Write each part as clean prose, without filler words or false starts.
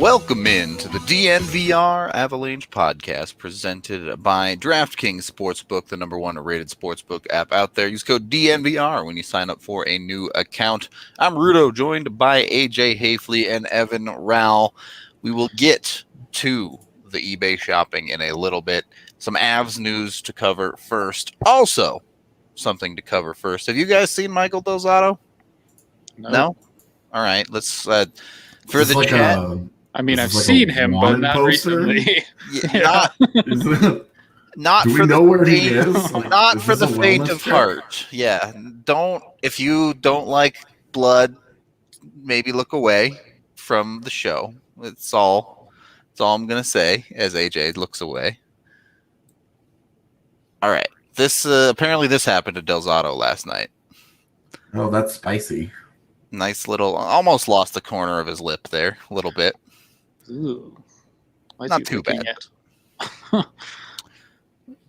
Welcome in to the DNVR Avalanche podcast presented by DraftKings Sportsbook, the #1 rated sportsbook app out there. Use code DNVR when you sign up for a new account. I'm Rudo, joined by AJ Haefele and Evan Rawal. We will get to the eBay shopping in a little bit. Some Avs news to cover first. Also, something to cover first. Have you guys seen Michael Del Zotto? No? All right, let's for the like chat. I've seen him, but not recently. Not Do for we know where he is? Not for the faint of heart. Yeah, if you don't like blood, maybe look away from the show. That's all I'm gonna say as AJ looks away. All right, this apparently this happened to Del Zotto last night. Oh, that's spicy. Nice little, almost lost the corner of his lip there a little bit. Ooh. Not too bad.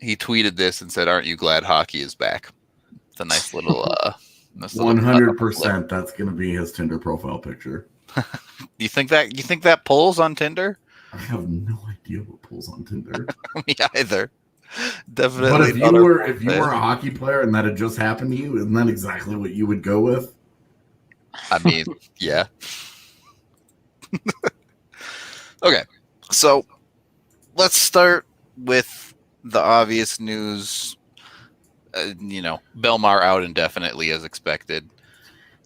He tweeted this and said, "Aren't you glad hockey is back?" It's a nice little 100%. That's going to be his Tinder profile picture. You think that pulls on Tinder? I have no idea what pulls on Tinder. Me either. Definitely. But if you were a hockey player and that had just happened to you, isn't that exactly what you would go with? I mean, yeah. Okay, so let's start with the obvious news. Belmar out indefinitely as expected.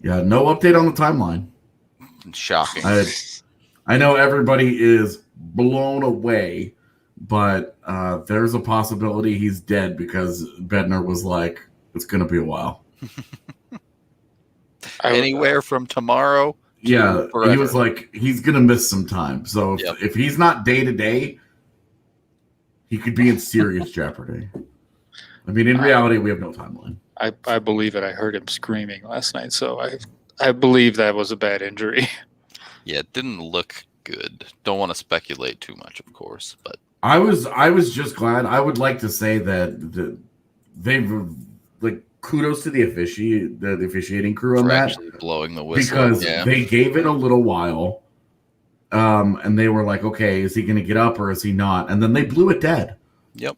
Yeah, no update on the timeline. Shocking. I know everybody is blown away, but there's a possibility he's dead because Bednar was like, it's going to be a while. Anywhere from tomorrow. Yeah, forever. He was like, he's going to miss some time. So if he's not day to day, he could be in serious jeopardy. I mean, in reality, we have no timeline. I believe it. I heard him screaming last night, so I believe that was a bad injury. Yeah, it didn't look good. Don't want to speculate too much, of course, but I was just glad. I would like to say that they've kudos to the officiating crew on that, actually blowing the whistle because they gave it a little while, and they were like, okay, is he going to get up or is he not? And then they blew it dead. Yep.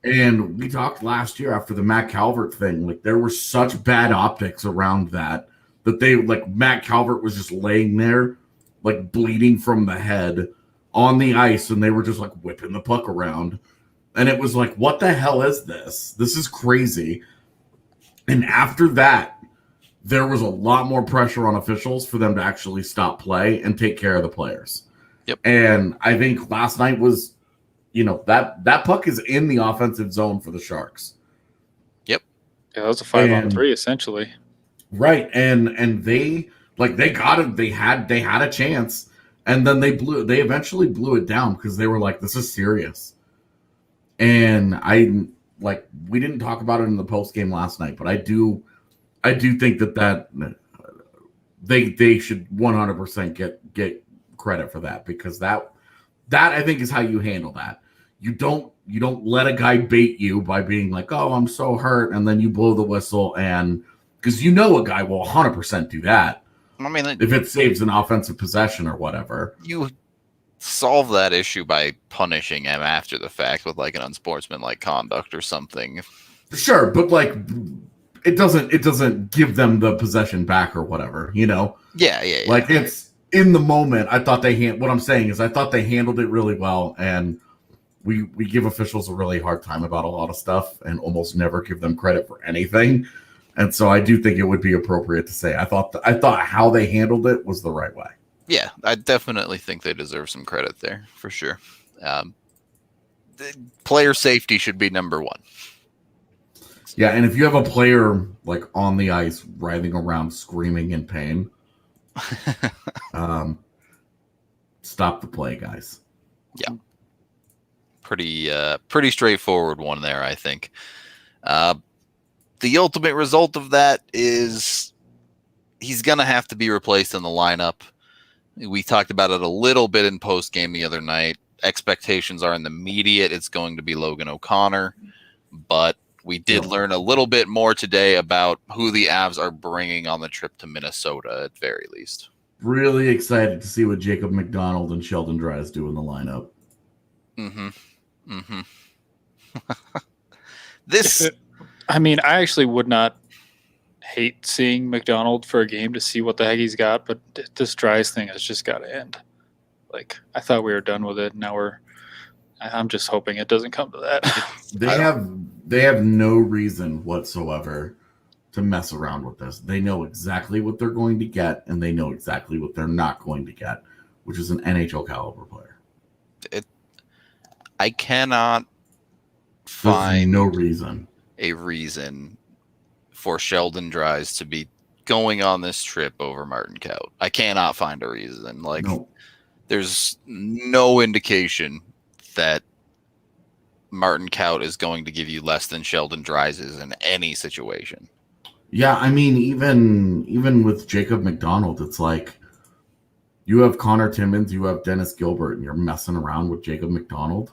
And we talked last year after the Matt Calvert thing, like there were such bad optics around that they Matt Calvert was just laying there, like bleeding from the head on the ice, and they were just like whipping the puck around, and it was like, what the hell is this? This is crazy. And after that, there was a lot more pressure on officials for them to actually stop play and take care of the players. Yep. And I think last night was, that puck is in the offensive zone for the Sharks. Yep. Yeah, that was a 5-on-3 essentially. Right. And they got it. They had a chance, and then they eventually blew it down because they were like, this is serious. And we didn't talk about it in the post game last night, but I do think that they should 100% get credit for that, because that I think is how you handle that. You don't let a guy bait you by being like, oh, I'm so hurt, and then you blow the whistle, and because a guy will 100% do that. I mean, if it saves an offensive possession or whatever. You solve that issue by punishing him after the fact with like an unsportsmanlike conduct or something. Sure, but it doesn't give them the possession back or whatever, Yeah. It's in the moment. I thought what I'm saying is I thought they handled it really well, and we give officials a really hard time about a lot of stuff and almost never give them credit for anything. And so I do think it would be appropriate to say I thought how they handled it was the right way. Yeah, I definitely think they deserve some credit there, for sure. Player safety should be number one. Yeah, and if you have a player on the ice writhing around screaming in pain, stop the play, guys. Yeah. Pretty straightforward one there, I think. The ultimate result of that is he's going to have to be replaced in the lineup. We talked about it a little bit in post game the other night. Expectations are in the immediate. It's going to be Logan O'Connor, but we did learn a little bit more today about who the Avs are bringing on the trip to Minnesota at very least. really excited to see what Jacob McDonald and Sheldon Dries do in the lineup. This, I mean, I actually would not hate seeing McDonald for a game to see what the heck he's got, but this Dries thing has just got to end. Like, I thought we were done with it. Now I'm just hoping it doesn't come to that. They have no reason whatsoever to mess around with this. They know exactly what they're going to get, and they know exactly what they're not going to get, which is an NHL caliber player. I cannot find no reason. A reason for Sheldon Dries to be going on this trip over Martin Kaut. I cannot find a reason. Like, no. There's no indication that Martin Kaut is going to give you less than Sheldon Dries is in any situation. Yeah, I mean, even with Jacob McDonald, it's like you have Connor Timmins, you have Dennis Gilbert, and you're messing around with Jacob McDonald.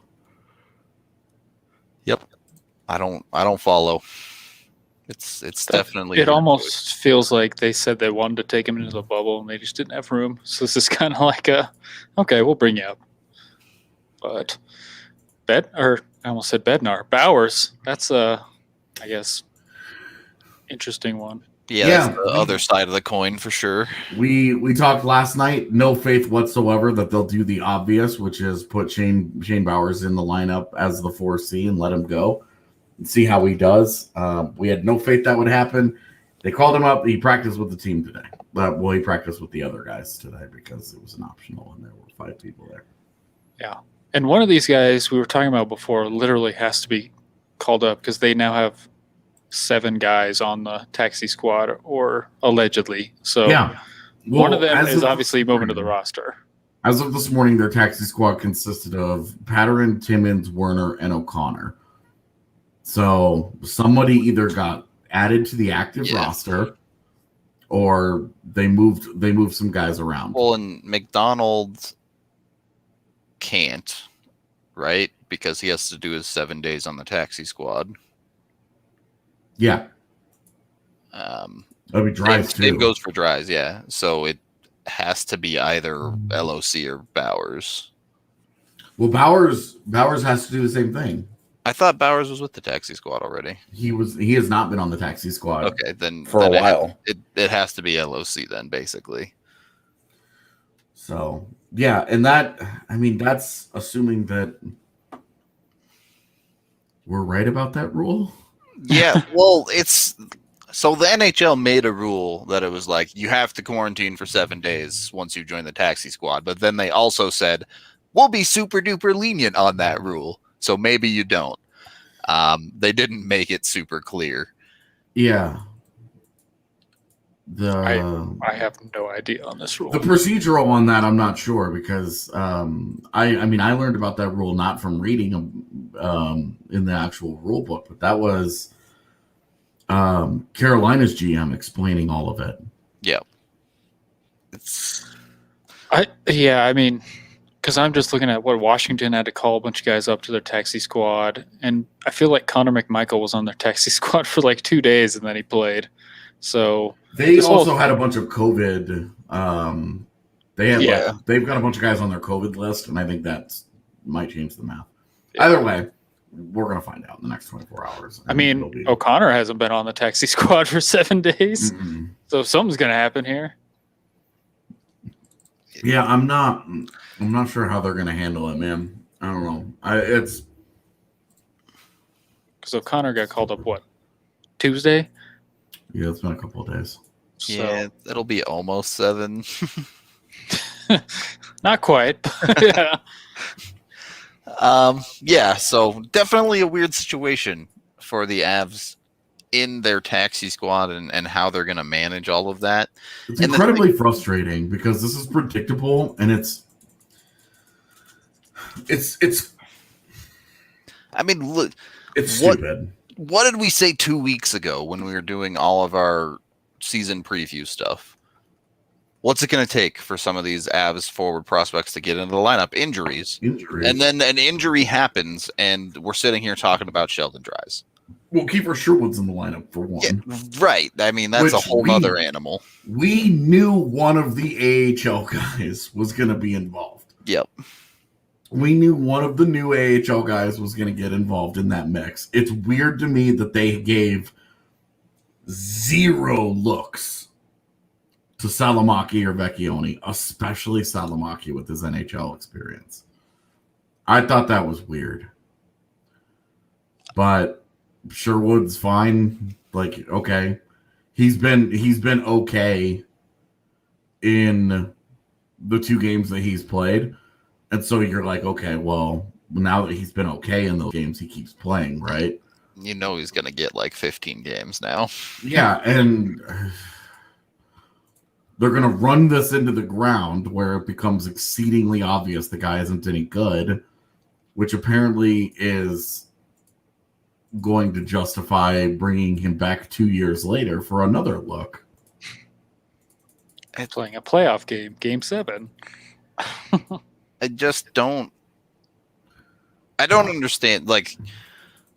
Yep, I don't follow. It's definitely. It almost feels like they said they wanted to take him into the bubble and they just didn't have room. So this is kind of like okay, we'll bring you up. But I almost said Bednar. Bowers, that's I guess, interesting one. Yeah, that's the other side of the coin for sure. We talked last night. No faith whatsoever that they'll do the obvious, which is put Shane Bowers in the lineup as the 4C and let him go and see how he does. We had no faith that would happen. They called him up. He practiced with the team today. Well, he practiced with the other guys today because it was an optional and there were 5 people there. Yeah. And one of these guys we were talking about before literally has to be called up because they now have 7 guys on the taxi squad, or allegedly. So yeah. Well, one of them is obviously moving to the roster. As of this morning, their taxi squad consisted of Patterson, Timmins, Werner, and O'Connor. So somebody either got added to the active roster or they moved some guys around. Well, and McDonald can't, right? Because he has to do his 7 days on the taxi squad. Yeah. That'd be Dries too. Same goes for Dries, yeah. So it has to be either LOC or Bowers. Well, Bowers has to do the same thing. I thought Bowers was with the taxi squad already. He has not been on the taxi squad. Okay, then for a while. It has to be LOC then, basically. So yeah, and that's assuming that we're right about that rule. Yeah, well, so the NHL made a rule that it was like you have to quarantine for 7 days once you join the taxi squad, but then they also said we'll be super duper lenient on that rule, so maybe you don't. They didn't make it super clear. Yeah. I have no idea on this rule. The procedural on that, I'm not sure because I learned about that rule not from reading in the actual rule book, but that was Carolina's GM explaining all of it. Yeah. Because I'm just looking at what Washington had to call a bunch of guys up to their taxi squad, and I feel like Connor McMichael was on their taxi squad for like 2 days and then he played. So they also had a bunch of COVID. They've got a bunch of guys on their COVID list, and I think that might change the math. Yeah. Either way, we're gonna find out in the next 24 hours. O'Connor hasn't been on the taxi squad for 7 days, so something's gonna happen here. Yeah, I'm not sure how they're gonna handle it, man. I don't know. It's because O'Connor got called up Tuesday. Yeah, it's been a couple of days. Yeah, it'll be almost 7. Not quite. Yeah. So definitely a weird situation for the Avs in their taxi squad and how they're going to manage all of that. It's incredibly frustrating because this is predictable and it's. I mean, look, it's stupid. What did we say 2 weeks ago when we were doing all of our season preview stuff? What's it going to take for some of these Avs forward prospects to get into the lineup? Injuries. And then an injury happens, and we're sitting here talking about Sheldon Dries. Well, Kiefer Sherwood's in the lineup for one. Yeah, right. I mean, that's a whole other animal. We knew one of the AHL guys was going to be involved. Yep. We knew one of the new AHL guys was going to get involved in that mix. It's weird to me that they gave 0 looks to Salomaki or Vecchione, especially Salomaki with his NHL experience. I thought that was weird. But Sherwood's fine. Like, okay. He's been okay in the 2 games that he's played. And so you're like, okay, well, now that he's been okay in those games, he keeps playing, right? You know he's going to get like 15 games now. Yeah, and they're going to run this into the ground where it becomes exceedingly obvious the guy isn't any good, which apparently is going to justify bringing him back 2 years later for another look. And playing a playoff game, Game 7. I just don't. I don't understand. Like,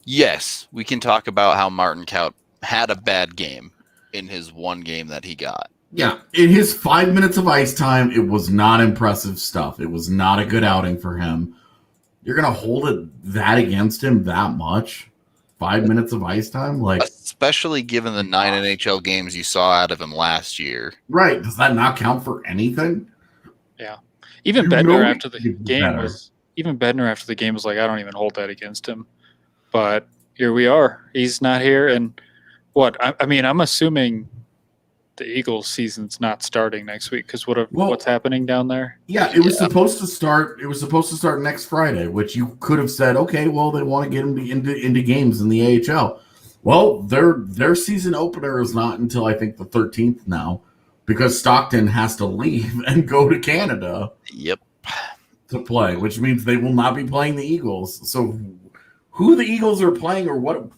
yes, we can talk about how Martin Kaut had a bad game in his 1 game that he got. Yeah, in his 5 minutes of ice time, it was not impressive stuff. It was not a good outing for him. You're going to hold that against him that much? 5 minutes of ice time? Like, especially given the 9 NHL games you saw out of him last year. Right. Does that not count for anything? Yeah. Even Bednar after the game was like, I don't even hold that against him. But here we are. He's not here. And what? I mean, I'm assuming the Eagles season's not starting next week because what's happening down there? Yeah, it was supposed to start. It was supposed to start next Friday, which you could have said, okay, well, they want to get him into games in the AHL. Well, their season opener is not until I think the 13th now, because Stockton has to leave and go to Canada. Yep. To play, which means they will not be playing the Eagles. So, who the Eagles are playing or what?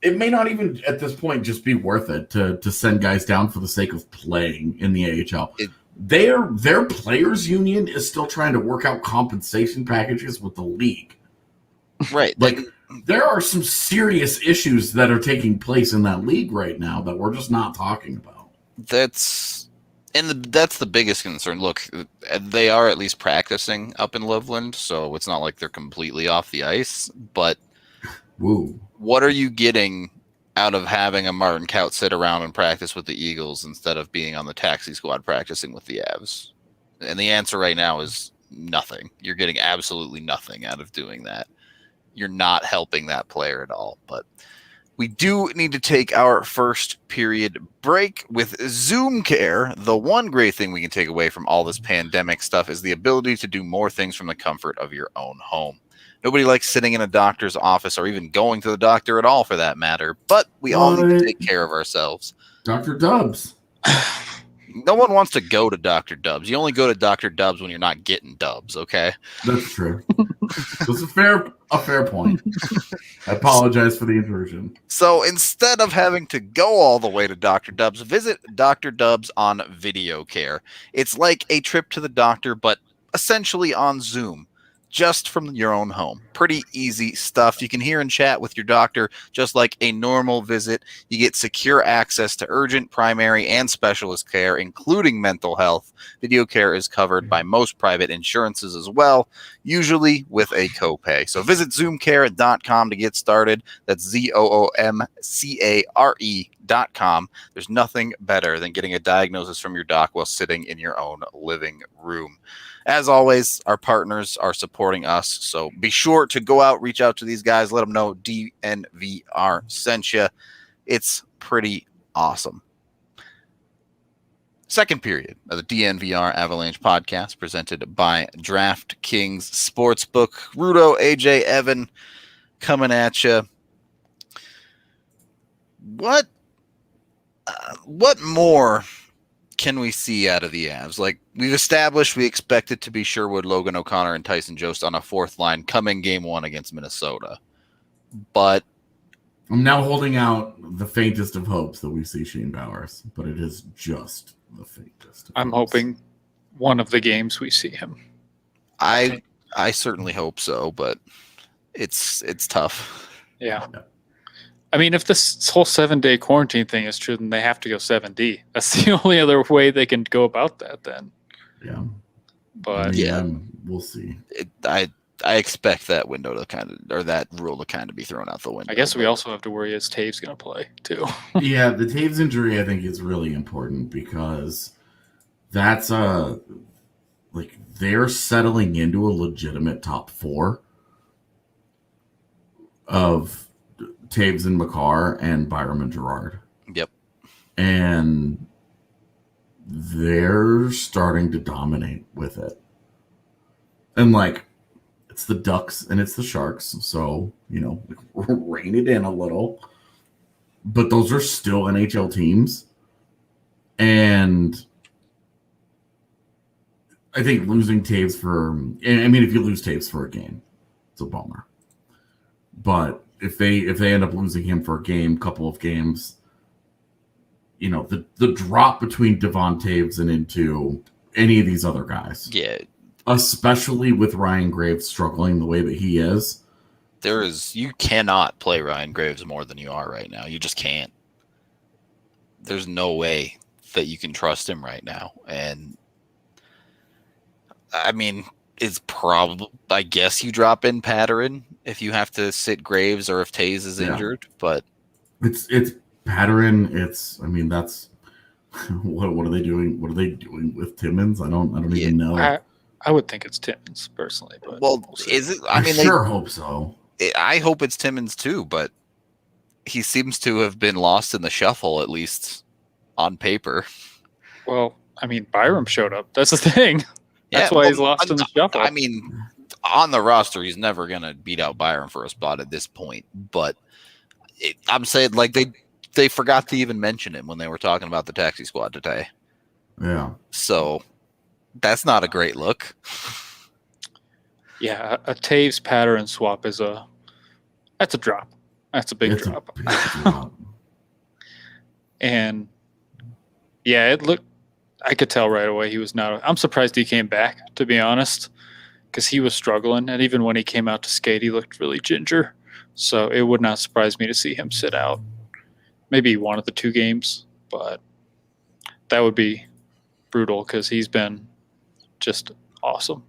It may not even at this point just be worth it to send guys down for the sake of playing in the AHL. Their players union is still trying to work out compensation packages with the league. Right. Like, there are some serious issues that are taking place in that league right now that we're just not talking about. That's the biggest concern. Look, they are at least practicing up in Loveland, so it's not like they're completely off the ice. But woo, what are you getting out of having a Martin Kaut sit around and practice with the Eagles instead of being on the taxi squad practicing with the Avs? And the answer right now is nothing. You're getting absolutely nothing out of doing that. You're not helping that player at all. But we do need to take our first period break with Zoom Care. The one great thing we can take away from all this pandemic stuff is the ability to do more things from the comfort of your own home. Nobody likes sitting in a doctor's office or even going to the doctor at all for that matter, but we all need to take care of ourselves. Dr. Dubs. No one wants to go to Dr. Dubs. You only go to Dr. Dubs when you're not getting dubs, okay? That's true. That's a fair point. I apologize for the inversion. So instead of having to go all the way to Dr. Dubs, visit Dr. Dubs on Video Care. It's like a trip to the doctor, but essentially on Zoom, just from your own home. Pretty easy stuff. You can hear and chat with your doctor just like a normal visit. You get secure access to urgent, primary, and specialist care, including mental health. Video care is covered by most private insurances as well, usually with a copay. So visit zoomcare.com to get started. That's ZOOMCARE.com. There's nothing better than getting a diagnosis from your doc while sitting in your own living room. As always, our partners are supporting us, so be sure to go out, reach out to these guys, let them know DNVR sent you. It's pretty awesome. Second period of the DNVR Avalanche podcast presented by DraftKings Sportsbook. Rudo, AJ, Evan coming at you. What more can we see out of the Avs? Like, we've established we expect it to be Sherwood, Logan O'Connor, and Tyson Jost on a fourth line coming game 1 against Minnesota. But I'm now holding out the faintest of hopes that we see Shane Bowers, but it is just the faintest. I'm hoping one of the games we see him. I certainly hope so, but it's tough. Yeah. I mean, if this whole 7-day quarantine thing is true, then they have to go 7D. That's the only other way they can go about that then. Yeah. But we'll see. I expect that window to that rule to kind of be thrown out the window. I guess we also have to worry is Taves going to play too. Yeah, the Taves injury I think is really important because that's like they're settling into a legitimate top 4 of Taves and McCarr and Byram and Gerard. Yep. And they're starting to dominate with it. And like, it's the Ducks and it's the Sharks, so, rein it in a little. But those are still NHL teams. And I think losing Taves if you lose Taves for a game, it's a bummer. But if they end up losing him for a game, couple of games, the drop between Devon Taves and into any of these other guys. Yeah. Especially with Ryan Graves struggling the way that he is. You cannot play Ryan Graves more than you are right now. You just can't. There's no way that you can trust him right now. And I mean, it's probably, I guess you drop in Patterin if you have to sit Graves or if Taves is injured, but it's Patterin. That's what are they doing? What are they doing with Timmins? I don't even know. I would think it's Timmins personally, but is it? I sure hope so. I hope it's Timmins too, but he seems to have been lost in the shuffle, at least on paper. Well, Byram showed up. That's the thing. That's why he's lost in the shuffle. On the roster, he's never going to beat out Byram for a spot at this point. But I'm saying, like, they forgot to even mention him when they were talking about the taxi squad today. Yeah. So that's not a great look. Yeah, a Taves Patterin swap that's a drop. That's a big drop. A big drop. And yeah, I could tell right away he was not. I'm surprised he came back, to be honest, because he was struggling. And even when he came out to skate, he looked really ginger. So it would not surprise me to see him sit out. Maybe one of the 2 games, but that would be brutal because he's been just awesome.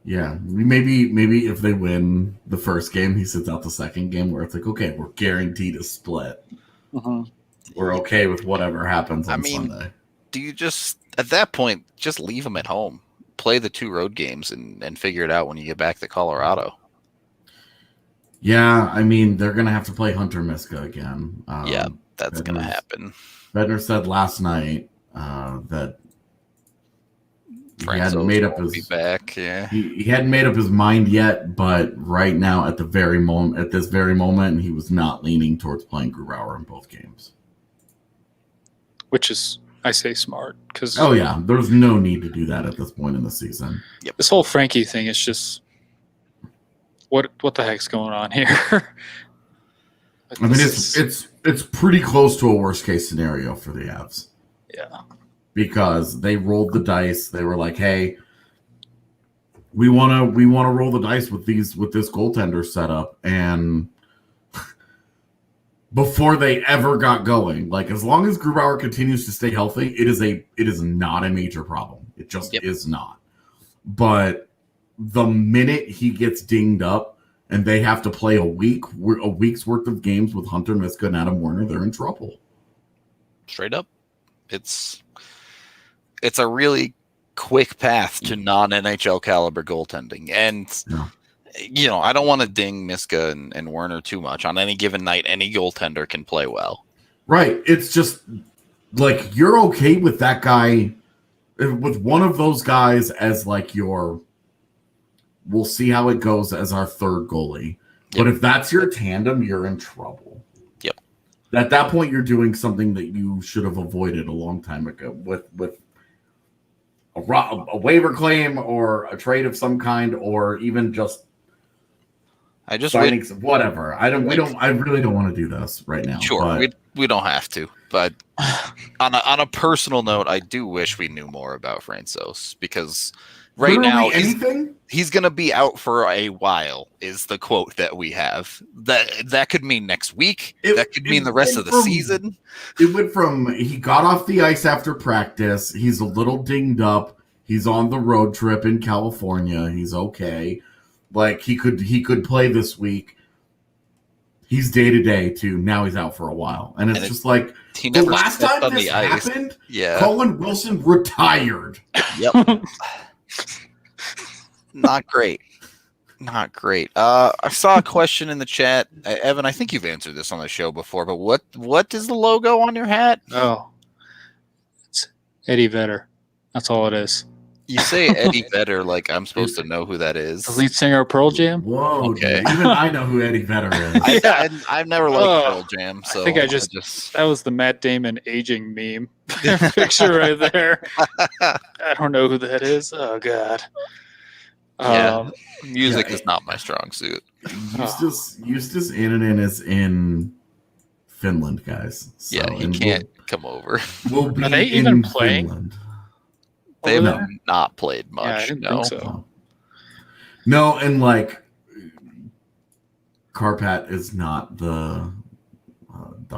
Yeah, maybe if they win the first game, he sits out the second game where it's like, okay, we're guaranteed a split. Mm-hmm. We're okay with whatever happens on Sunday. Do you just, at that point, just leave him at home? Play the 2 road games and figure it out when you get back to Colorado. Yeah, they're going to have to play Hunter Miska again. That's going to happen. Bednar said last night that he hadn't made up his back. Yeah, he hadn't made up his mind yet, but right now at this very moment, he was not leaning towards playing Grubauer in both games. Which is, I say, smart because there's no need to do that at this point in the season. Yep. This whole Frankie thing is just what the heck's going on here? It's pretty close to a worst case scenario for the Avs. Yeah. Because they rolled the dice. They were like, "Hey, we want to roll the dice with this goaltender setup." And before they ever got going, like as long as Grubauer continues to stay healthy, it is not a major problem. It just is not. But the minute he gets dinged up and they have to play a week's worth of games with Hunter Miska and Adam Werner, they're in trouble. Straight up, it's a really quick path to non-NHL caliber goaltending. And, I don't want to ding Miska and Werner too much. On any given night, any goaltender can play well. Right. It's just, like, you're okay with that guy, with one of those guys as, like, we'll see how it goes as our third goalie. Yep. But if that's your tandem, you're in trouble. Yep. At that point, you're doing something that you should have avoided a long time ago with a waiver claim or a trade of some kind, or even just signing whatever. I really don't want to do this right now. Sure, we don't have to. But on a personal note, I do wish we knew more about Francouz because right now anything. He's going to be out for a while is the quote that we have. That could mean next week. That could mean the rest of the season. It went from he got off the ice after practice. He's a little dinged up. He's on the road trip in California. He's okay. Like he could play this week. He's day to day too. Now he's out for a while. And it's just like the last time this happened, Colin Wilson retired. Yep. Not great. Not great. I saw a question in the chat. Evan, I think you've answered this on the show before, but what is the logo on your hat? Oh, it's Eddie Vedder. That's all it is. You say Eddie Vedder like I'm supposed to know who that is. The lead singer of Pearl Jam? Whoa, okay. Even I know who Eddie Vedder is. I've never liked Pearl Jam, so I think I just that was the Matt Damon aging meme picture right there. I don't know who that is. Oh, God. Music is not my strong suit. Eustace Annunen is in Finland, guys. So, he can't come over. We'll be Are they even playing? Finland. They have not played much. Yeah, I didn't think so. No, and like Karpat is not the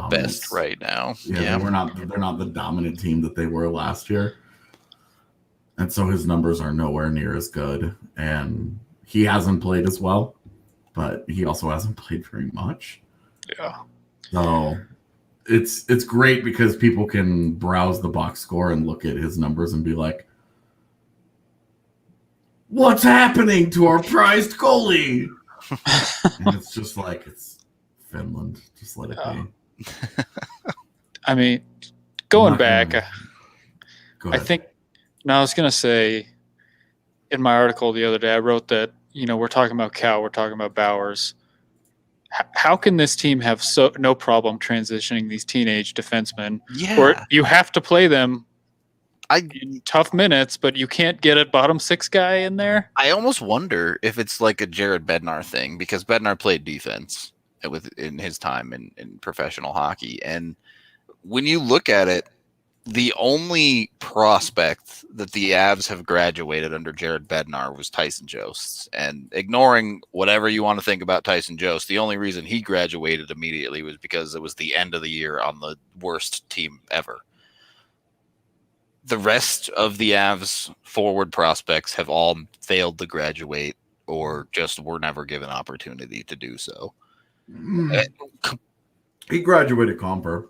best right now. Yeah, they're not the dominant team that they were last year. And so his numbers are nowhere near as good. And he hasn't played as well, but he also hasn't played very much. Yeah. So it's great because people can browse the box score and look at his numbers and be like, what's happening to our prized goalie? And it's just like, it's Finland. Just let it be. I mean, going back, I think, I was going to say, in my article the other day, I wrote that, we're talking about Cal, we're talking about Bowers. How can this team have no problem transitioning these teenage defensemen? Yeah. Or you have to play them in tough minutes, but you can't get a bottom six guy in there? I almost wonder if it's like a Jared Bednar thing, because Bednar played defense in his time in professional hockey. And when you look at it, the only prospect that the Avs have graduated under Jared Bednar was Tyson Jost. And ignoring whatever you want to think about Tyson Jost, the only reason he graduated immediately was because it was the end of the year on the worst team ever. The rest of the Avs forward prospects have all failed to graduate or just were never given opportunity to do so. He graduated Comper.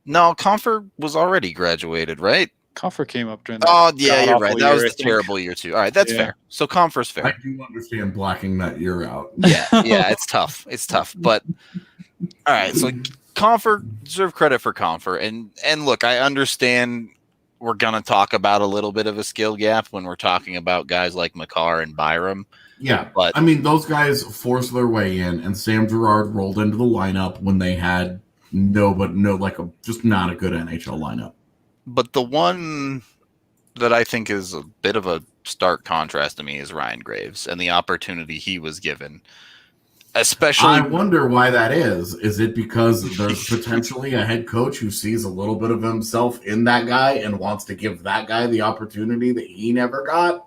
No, Comfer was already graduated, right? Comfer came up during that. Oh, yeah, you're right. That was the terrible year, too. All right, that's fair. So Comfer's fair. I do understand blacking that year out. Yeah, it's tough. It's tough. But, all right, so Comfer, deserve credit for Comfer. And look, I understand we're going to talk about a little bit of a skill gap when we're talking about guys like Makar and Byram. Yeah, but I mean, those guys forced their way in, and Sam Girard rolled into the lineup when they had just not a good NHL lineup. But the one that I think is a bit of a stark contrast to me is Ryan Graves and the opportunity he was given. Especially, I wonder why that is. Is it because there's potentially a head coach who sees a little bit of himself in that guy and wants to give that guy the opportunity that he never got?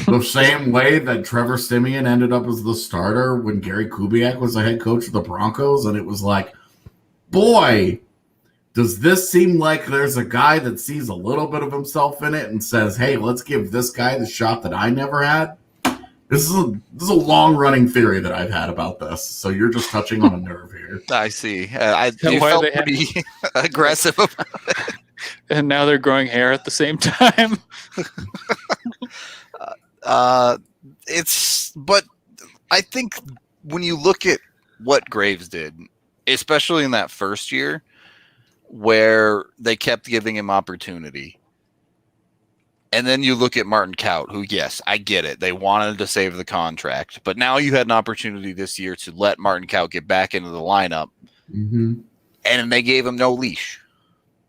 The same way that Trevor Siemian ended up as the starter when Gary Kubiak was the head coach of the Broncos, and it was like, boy, does this seem like there's a guy that sees a little bit of himself in it and says, hey, let's give this guy the shot that I never had? This is a long-running theory that I've had about this, so you're just touching on a nerve here. I see. You felt pretty aggressive about it. And now they're growing hair at the same time. But I think when you look at what Graves did, especially in that first year where they kept giving him opportunity, and then you look at Martin Kaut, who, yes, I get it. They wanted to save the contract, but now you had an opportunity this year to let Martin Kaut get back into the lineup, and they gave him no leash.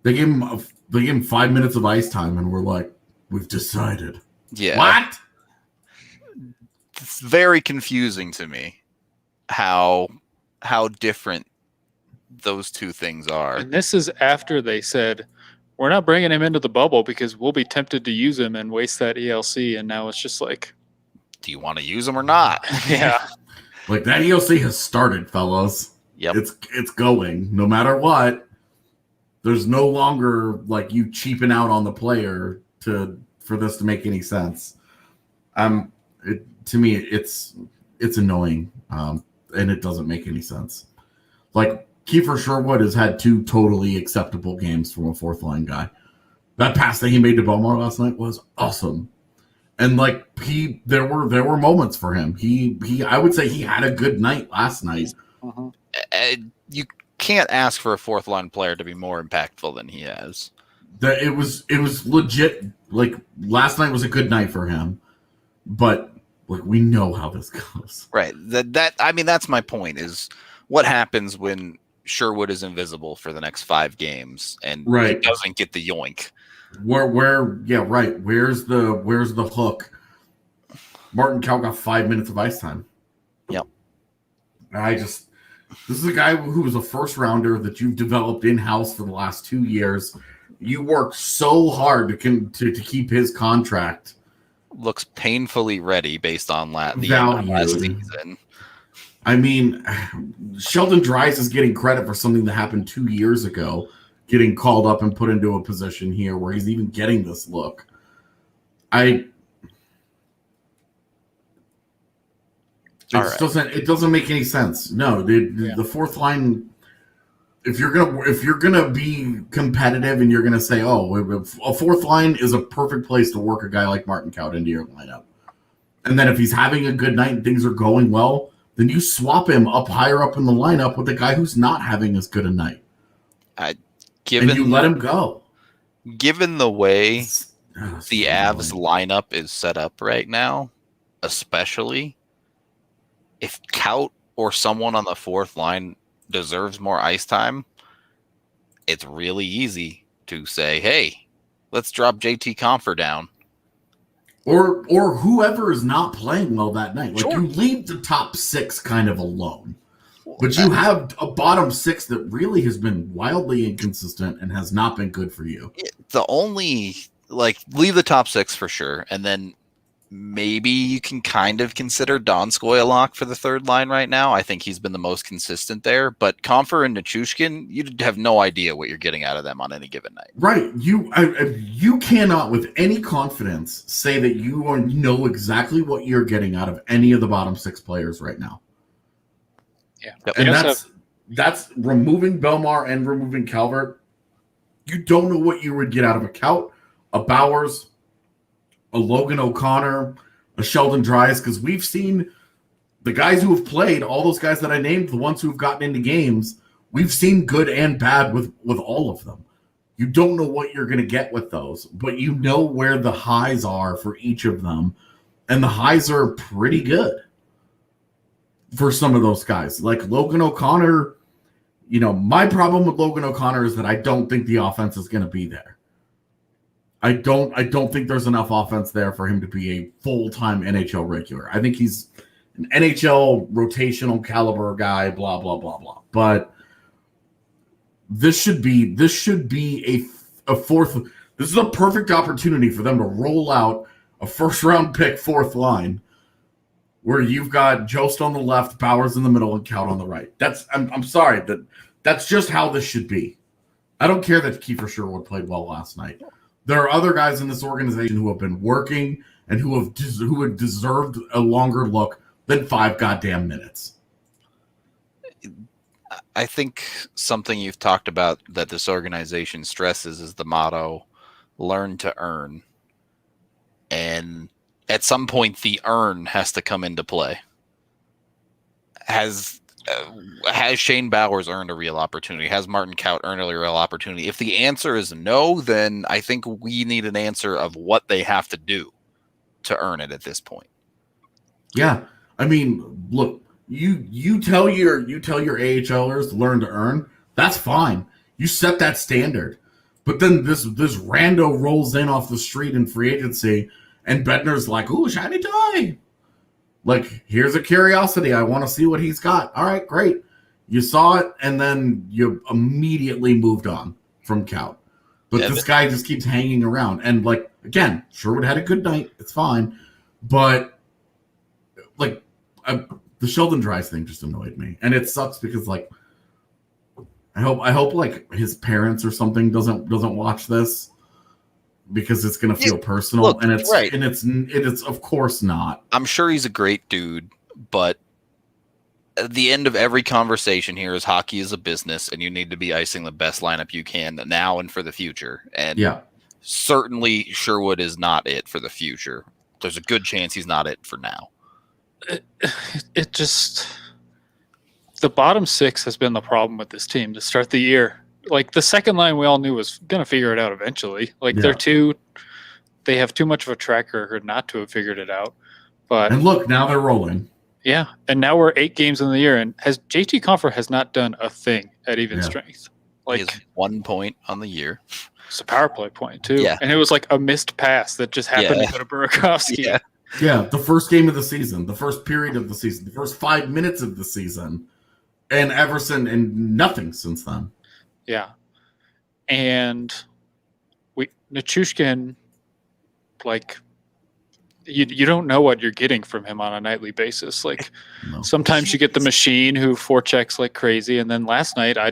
They gave him 5 minutes of ice time, and we're like, we've decided. Yeah. What? It's very confusing to me how different those two things are. And this is after they said, we're not bringing him into the bubble because we'll be tempted to use him and waste that ELC. And now it's just like, do you want to use him or not? yeah. Like, that ELC has started, fellas. Yep. It's going. No matter what, there's no longer, like, you cheaping out on the player for this to make any sense. To me, it's annoying, and it doesn't make any sense. Like, Kiefer Sherwood has had 2 totally acceptable games from a fourth line guy. That pass that he made to Belmar last night was awesome. And like there were moments for him. I would say he had a good night last night. Uh-huh. You can't ask for a fourth line player to be more impactful than he has. It was legit. Like, last night was a good night for him, but like, we know how this goes. Right. That's my point. Is what happens when Sherwood is invisible for the next 5 games and he doesn't get the yoink. Where's the hook? Martin Kaut got 5 minutes of ice time. Yep. This is a guy who was a first rounder that you've developed in-house for the last 2 years. You worked so hard to keep his contract. Looks painfully ready based on the last season. I mean, Sheldon Dries is getting credit for something that happened 2 years ago, getting called up and put into a position here where he's even getting this look. It doesn't make any sense. No, the fourth line. If you're gonna be competitive and you're gonna say, oh, a fourth line is a perfect place to work a guy like Martin Kaut into your lineup, and then if he's having a good night and things are going well, then you swap him up higher up in the lineup with a guy who's not having as good a night. And you let him go. Given the way the Avs lineup is set up right now, especially if Kaut or someone on the fourth line deserves more ice time, it's really easy to say, hey, let's drop JT Compher down. Or whoever is not playing well that night. Like, you leave the top 6 kind of alone. But you have a bottom 6 that really has been wildly inconsistent and has not been good for you. Leave the top 6 for sure. And then maybe you can kind of consider Don Skoyalok for the third line right now. I think he's been the most consistent there. But Compher and Nichushkin, you have no idea what you're getting out of them on any given night. Right. You cannot with any confidence say that you know exactly what you're getting out of any of the bottom 6 players right now. Yeah. And that's removing Belmar and removing Calvert. You don't know what you would get out of a Kaut, a Bowers, a Logan O'Connor, a Sheldon Dries, because we've seen the guys who have played, all those guys that I named, the ones who have gotten into games, we've seen good and bad with all of them. You don't know what you're going to get with those, but you know where the highs are for each of them, and the highs are pretty good for some of those guys. Like Logan O'Connor, my problem with Logan O'Connor is that I don't think the offense is going to be there. I don't think there's enough offense there for him to be a full-time NHL regular. I think he's an NHL rotational caliber guy, blah, blah, blah, blah. But this should be a fourth. This is a perfect opportunity for them to roll out a first-round pick fourth line where you've got Jost on the left, Bowers in the middle, and Kaut on the right. I'm sorry, that's just how this should be. I don't care that Kiefer Sherwood played well last night. There are other guys in this organization who have been working and who have deserved a longer look than 5 goddamn minutes. I think something you've talked about that this organization stresses is the motto, learn to earn. And at some point, the earn has to come into play. Has Shane Bowers earned a real opportunity? Has Martin Kaut earned a real opportunity? If the answer is no, then I think we need an answer of what they have to do to earn it at this point. Yeah. I mean, look, you tell your AHLers to learn to earn. That's fine. You set that standard. But then this rando rolls in off the street in free agency, and Bednar's like, ooh, shiny toy. Like, here's a curiosity. I want to see what he's got. All right, great. You saw it, and then you immediately moved on from Kaut. But Yeah, this guy just keeps hanging around. And, like, again, Sherwood had a good night. It's fine. But, like, the Sheldon Dries thing just annoyed me. And it sucks because, like, I hope like his parents or something doesn't watch this because it's gonna feel personal. Look, and it's right. and it's of course not. I'm sure he's a great dude, but at the end of every conversation here is hockey is a business, and you need to be icing the best lineup you can now and for the future. And certainly Sherwood is not it for the future. There's a good chance he's not it for now. It just, the bottom six has been the problem with this team to start the year. Like, the second line we all knew was going to figure it out eventually. Like, they have too much of a track record not to have figured it out. And look, now they're rolling. Yeah, and now we're 8 games in the year, and JT Compher has not done a thing at even strength. Like, he has 1 point on the year. It's a power play point too. Yeah. And it was like a missed pass that just happened to go to Burakovsky. Yeah, the first game of the season, the first period of the season, the first 5 minutes of the season, and Everson, and nothing since then. Yeah. And Nichushkin, like, you don't know what you're getting from him on a nightly basis. Like, sometimes you get the machine who forechecks like crazy, and then last night I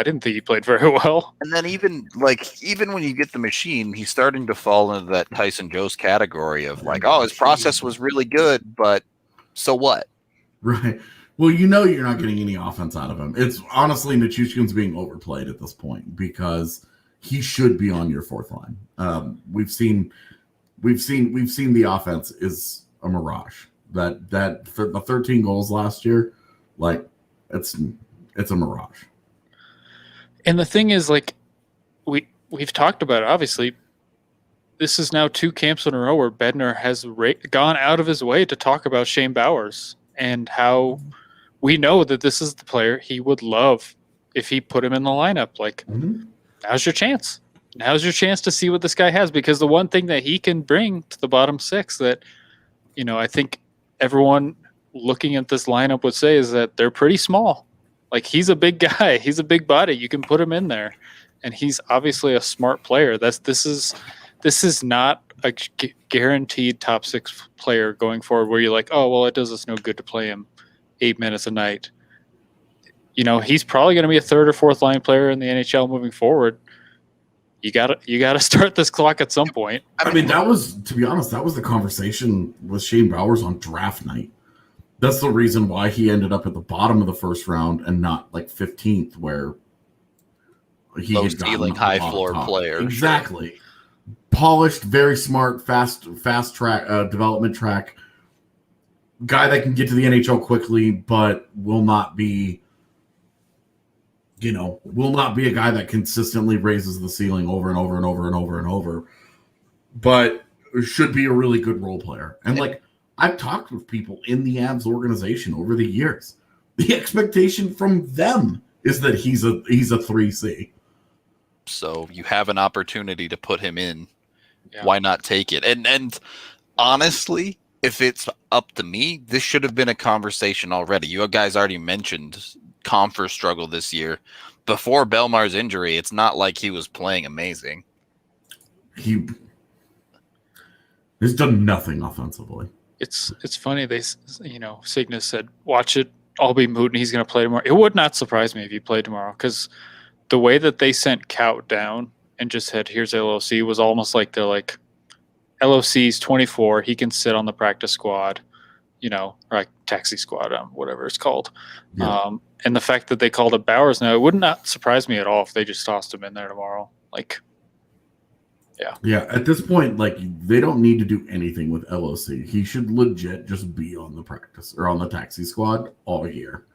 didn't think he played very well. And then even when you get the machine, he's starting to fall into that Tyson Jost category of like, oh, his process was really good, but so what? Right. Well, you know you're not getting any offense out of him. It's honestly Nichushkin's being overplayed at this point because he should be on your fourth line. We've seen the offense is a mirage. That for the 13 goals last year, like it's a mirage. And the thing is, like, we've talked about it, obviously. This is now 2 camps in a row where Bednar has gone out of his way to talk about Shane Bowers and how we know that this is the player he would love if he put him in the lineup. Like, now's your chance. Now's your chance to see what this guy has, because the one thing that he can bring to the bottom six that, I think everyone looking at this lineup would say is that they're pretty small. Like, he's a big guy. He's a big body. You can put him in there. And he's obviously a smart player. This is not a guaranteed top 6 player going forward where you're like, oh, well, it does us no good to play him 8 minutes a night. He's probably going to be a third or fourth line player in the NHL moving forward. You gotta start this clock at some point. I mean, to be honest, that was the conversation with Shane Bowers on draft night. That's the reason why he ended up at the bottom of the first round and not like 15th, where he low had gotten ceiling, high floor player. Exactly. Sure. Polished, very smart, fast track development track. Guy that can get to the NHL quickly, but will not be a guy that consistently raises the ceiling over and over and over and over and over. But should be a really good role player. And like, I've talked with people in the Avs organization over the years. The expectation from them is that he's a 3C. So you have an opportunity to put him in. Yeah. Why not take it? And honestly, if it's up to me, this should have been a conversation already. You guys already mentioned Compher's struggle this year. Before Belmar's injury, it's not like he was playing amazing. He's done nothing offensively. It's funny. Cygnus said, watch it all be moot and he's going to play tomorrow. It would not surprise me if he played tomorrow, because the way that they sent Kaut down and just said, here's LOC, was almost like they're like, LOC's 24. He can sit on the practice squad, or like taxi squad, whatever it's called. Yeah. And the fact that they called it Bowers now, it would not surprise me at all if they just tossed him in there tomorrow. Like, yeah. Yeah, at this point, like, they don't need to do anything with LOC. He should legit just be on the practice or on the taxi squad all year.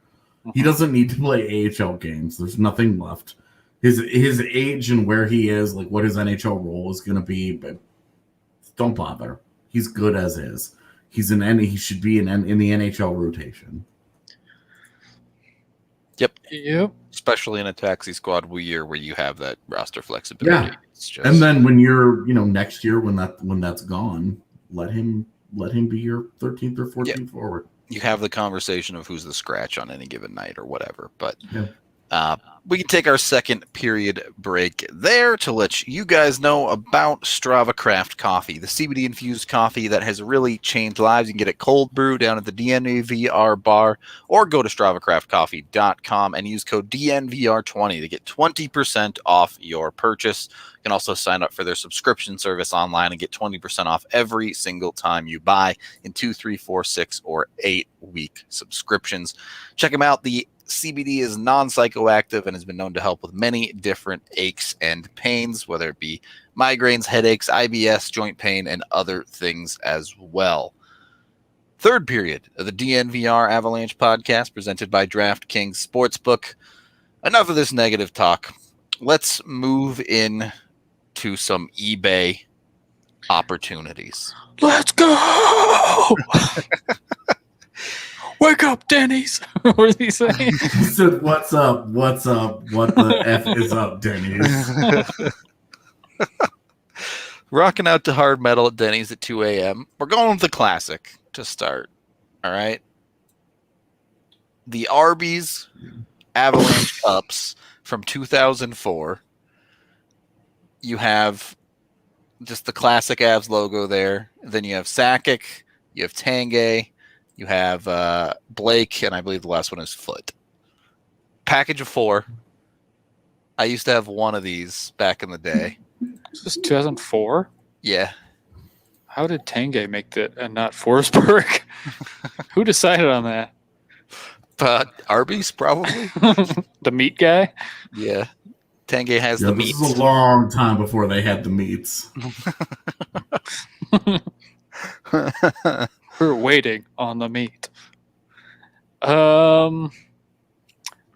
Mm-hmm. He doesn't need to play AHL games. There's nothing left. His age and where he is, like what his NHL role is going to be, but don't bother. He's good as is. He should be in the NHL rotation. Yep. Especially in a taxi squad year where you have that roster flexibility. Yeah. And then when you're, next year when that's gone, let him be your 13th or 14th forward. You have the conversation of who's the scratch on any given night or whatever. But We can take our second period break there to let you guys know about Stravacraft coffee, the CBD infused coffee that has really changed lives. You can get it cold brew down at the DNVR bar, or go to stravacraftcoffee.com and use code DNVR20 to get 20% off your purchase. You can also sign up for their subscription service online and get 20% off every single time you buy in 2, 3, 4, 6, or 8-week subscriptions. Check them out. The CBD is non-psychoactive and has been known to help with many different aches and pains, whether it be migraines, headaches, IBS, joint pain, and other things as well. Third period of the DNVR Avalanche podcast presented by DraftKings Sportsbook. Enough of this negative talk. Let's move in to some eBay opportunities. Let's go! Wake up, Denny's. What is he saying? He said, "What's up? What's up? What the F is up, Denny's?" Rocking out to hard metal at Denny's at 2 a.m. We're going with the classic to start. All right. The Arby's Avalanche Cups from 2004. You have just the classic Avs logo there. Then you have Sakic. You have Tanguay. You have Blake, and I believe the last one is Foot. Package of 4. I used to have one of these back in the day. Is this 2004? Yeah. How did Tanguay make that and not Forsberg? Who decided on that? Arby's, probably. The meat guy? Yeah. Tanguay has the meat. This is a long time before they had the meats. We're waiting on the meat. I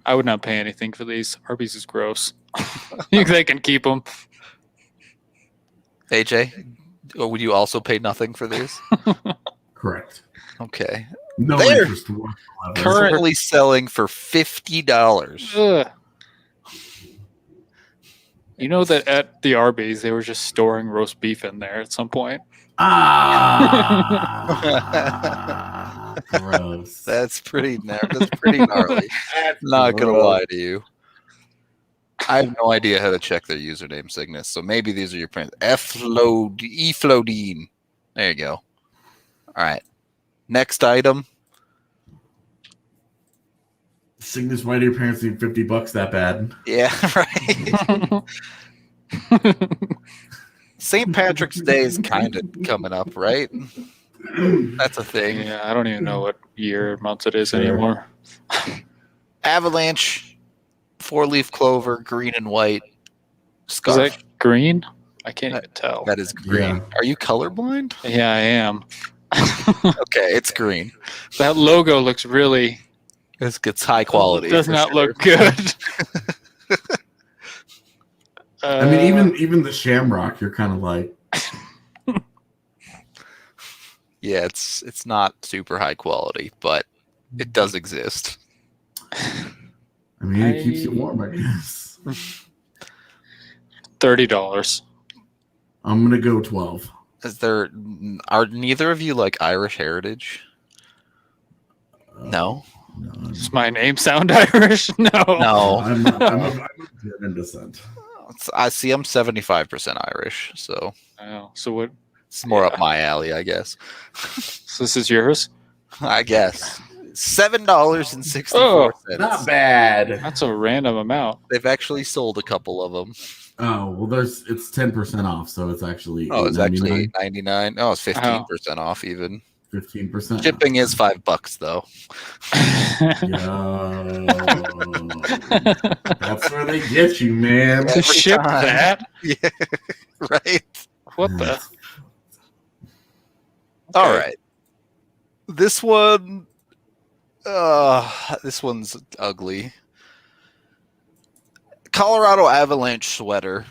would not pay anything for these. Arby's is gross. They can keep them. AJ, would you also pay nothing for these? Correct. Okay. No They're interest whatsoever. currently selling for $50. Ugh. You know that at the Arby's, they were just storing roast beef in there at some point? Gross. That's pretty gnarly. Not going to lie to you. I have no idea how to check their username signals, so maybe these are your prints. Eflodine. There you go. All right. Next item. Cygnus, why do your parents need $50 that bad? Yeah, right. St. Patrick's Day is kind of coming up, right? That's a thing. Yeah, I don't even know what year or month it is Sure. anymore. Avalanche, 4-leaf clover, green and white Is scarf. that green? I can't even tell. That is green. Yeah. Are you colorblind? Yeah, I am. Okay, it's green. That logo looks really... It's high quality. Does for not sure. look good. I mean, even the Shamrock, you're kind of like, Yeah, it's not super high quality, but it does exist. I mean, it keeps you warm, I guess. $30. I'm gonna go 12. Are neither of you like Irish heritage? No. No, Does my name sound Irish? No. No. I'm of German descent. I see. I'm 75% Irish, so Oh, so what? it's more up my alley, I guess. So this is yours? I guess $7.64. Oh, Not bad. That's a random amount. They've actually sold a couple of them. Oh well, it's 10% off, so it's actually Oh, it's actually $8.99, $8.99. Oh, it's 15% off even. 15%. Shipping is $5 though. Yo, that's where they get you, man. To Every ship time. that? Yeah, right. What the? All right. This one's ugly. Colorado Avalanche sweater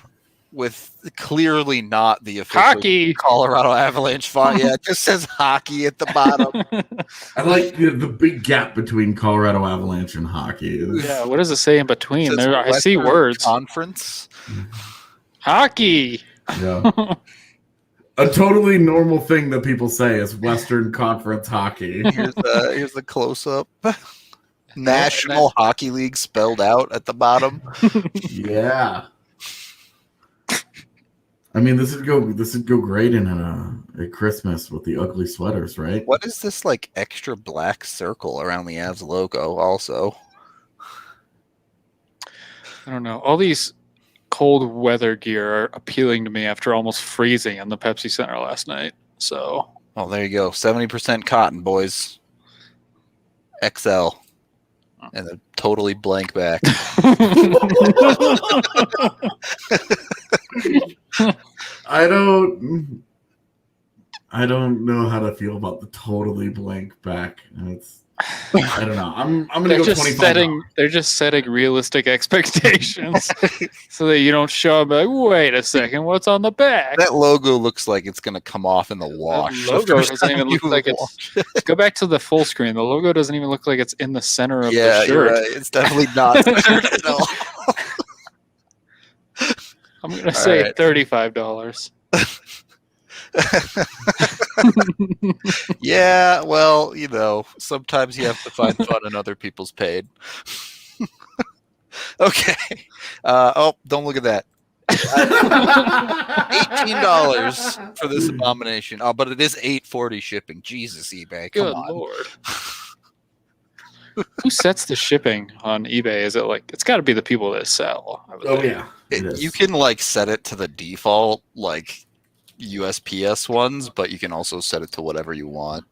with clearly not the official Hockey. Colorado Avalanche font. Yeah, it just says hockey at the bottom. I like the big gap between Colorado Avalanche and hockey. Yeah, what does it say in It between? says There, I see Western words. Conference. Hockey. Yeah. A totally normal thing that people say is Western Conference hockey. Here's the close up. National Hockey League spelled out at the bottom. Yeah. I mean, this would go great in a Christmas with the ugly sweaters, right? What is this like extra black circle around the Avs logo? Also, I don't know. All these cold weather gear are appealing to me after almost freezing in the Pepsi Center last night. So, oh, there you go. 70% cotton, boys. XL. And a totally blank back. I don't know how to feel about the totally blank back. I don't know. I'm gonna go 25. They're just setting realistic expectations so that you don't show up like, wait a second, what's on the back? That logo looks like it's gonna come off in the wash. The logo doesn't even look like it's. Go back to the full screen. The logo doesn't even look like it's in the center of the shirt. You're right. It's definitely not centered at all. I'm gonna say $35. Yeah, well, sometimes you have to find fun in other people's pain. Okay. Don't look at that. $18 for this abomination. Oh, but it is $8.40 shipping. Jesus, eBay. Come Good on. Lord. Who sets the shipping on eBay? Is it like it's got to be the people that sell? Oh yeah, You can set it to the default USPS ones, but you can also set it to whatever you want.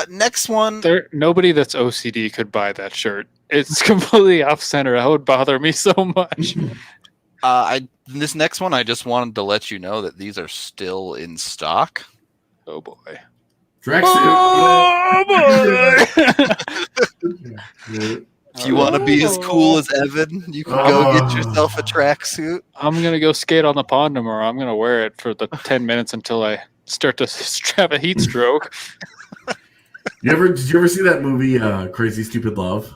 Next one. Nobody that's OCD could buy that shirt. It's completely off center. That would bother me so much. This next one, I just wanted to let you know that these are still in stock. Oh boy. Oh boy. If you want to be as cool as Evan, you can go get yourself a tracksuit. I'm going to go skate on the pond tomorrow. I'm going to wear it for the 10 minutes until I start to have a heat stroke. Did you ever see that movie, Crazy Stupid Love?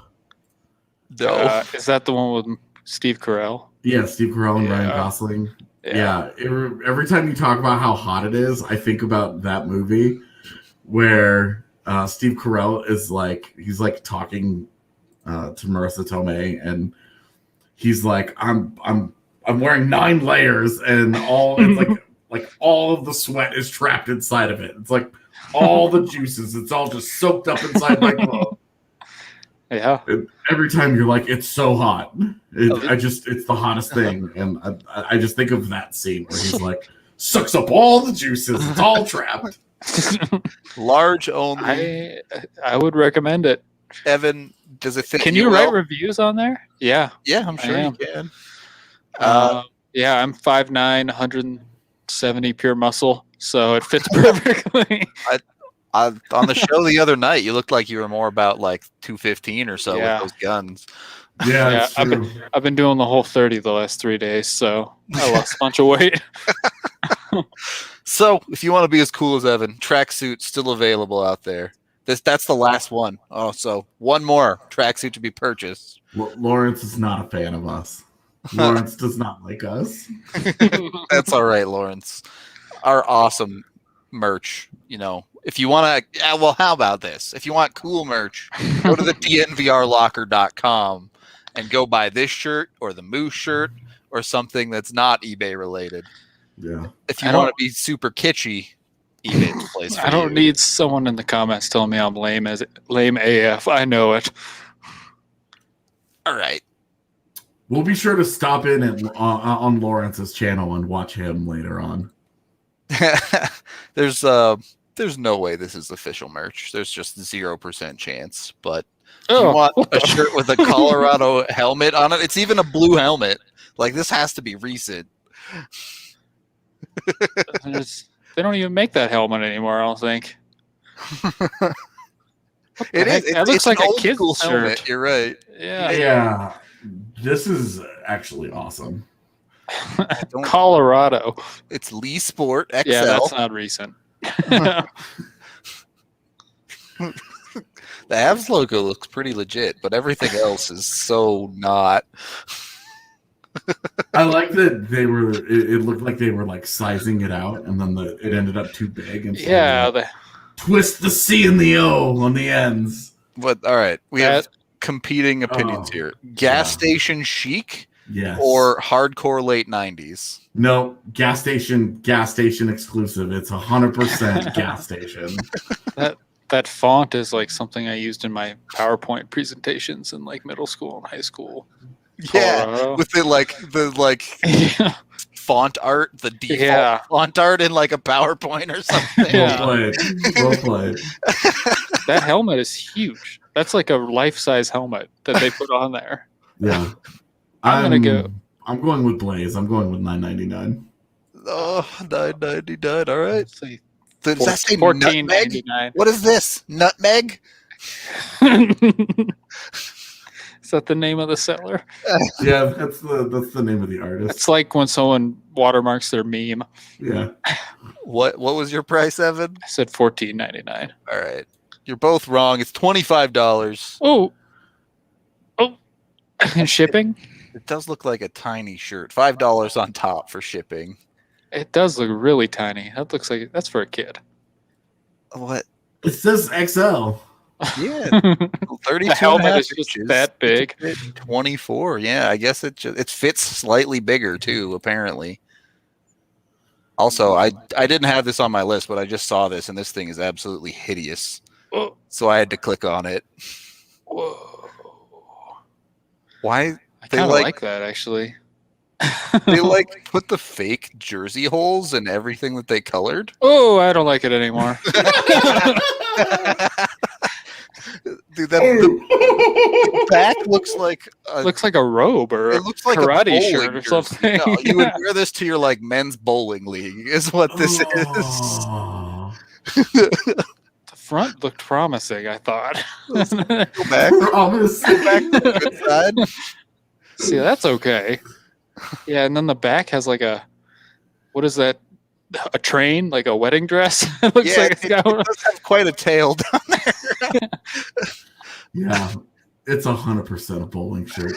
No. Is that the one with Steve Carell? Yeah, Steve Carell and Ryan Gosling. Yeah. Every time you talk about how hot it is, I think about that movie where Steve Carell is he's talking to Marissa Tomei, and he's like, I'm wearing 9 layers, and it's like all of the sweat is trapped inside of it. It's like all the juices, it's all just soaked up inside my clothes. Yeah. And every time you're like, it's so hot. It's the hottest thing, and I just think of that scene where he's like, sucks up all the juices. It's all trapped. Large only. I would recommend it. Evan, does it fit? Can you write reviews on there? Yeah. Yeah, I'm sure you can. Yeah, I'm 5'9", 170 pure muscle, so it fits perfectly. On the show the other night, you looked like you were more about 215 or so with those guns. Yeah, I've been doing the whole 30 the last 3 days, so I lost a bunch of weight. So, if you want to be as cool as Evan, tracksuit still available out there. That's the last one. Oh, so one more tracksuit to be purchased. Lawrence is not a fan of us. Lawrence does not like us. That's all right, Lawrence. Our awesome merch, if you want to, how about this? If you want cool merch, go to the DNVRlocker.com and go buy this shirt or the Moose shirt or something that's not eBay related. Yeah. If you want to be super kitschy, eBay's the place for you. I don't need someone in the comments telling me I'm lame AF. I know it. All right. We'll be sure to stop in on Lawrence's channel and watch him later on. There's no way this is official merch. There's just 0% chance. But if you want a shirt with a Colorado helmet on it, it's even a blue helmet. This has to be recent. They don't even make that helmet anymore, I don't think. It is. That looks like a kid's helmet. shirt. You're right. Yeah. This is actually awesome. Colorado. It's Lee Sport XL. Yeah, that's not recent. The Avs logo looks pretty legit, but everything else is so not. I like that they were. It looked like they were sizing it out, and then it ended up too big. And so twist the C and the O on the ends. But all right, we have That- competing opinions Oh, here. Gas yeah. station chic Yes. or hardcore late 90s? No, gas station exclusive. It's 100% gas station. That font is like something I used in my PowerPoint presentations in like middle school and high school. Yeah, Colorado. with the Yeah. font art, the default Yeah. font art in like a PowerPoint or something. Yeah. Well played. Well played. That helmet is huge. That's like a life-size helmet that they put on there. Yeah. I'm gonna go. I'm going with Blaze. I'm going with $9.99. Oh, $9.99. All right. Let's see. Does that say $14.99. nutmeg? What is this? Nutmeg? Is that the name of the seller? Yeah, that's the name of the artist. It's like when someone watermarks their meme. Yeah. What was your price, Evan? I said $14.99. All right. You're both wrong. It's $25. Oh. And shipping? It does look like a tiny shirt. $5 on top for shipping. It does look really tiny. That looks like that's for a kid. What? It says XL. Yeah. 32 The helmet and a half is just inches. that big. 24. Yeah, I guess it fits slightly bigger too, apparently. Also, I didn't have this on my list, but I just saw this, and this thing is absolutely hideous. Oh. So I had to click on it. Whoa. Why? I They kind of like- like that, actually. They like put the fake jersey holes in everything that they colored. Oh, I don't like it anymore. Dude, the back looks like Looks like a robe or a it looks like karate a bowling shirt or jersey. something. No, you would wear this to your like men's bowling league, is what this is. Oh. The front looked promising, I thought. Go back, Promise. go back to the good side. See, that's okay. Yeah, and then the back has like what is that? A train, like a wedding dress? It looks Yeah, like it's it got does have quite a tail down there. Yeah, it's 100% a bowling shirt.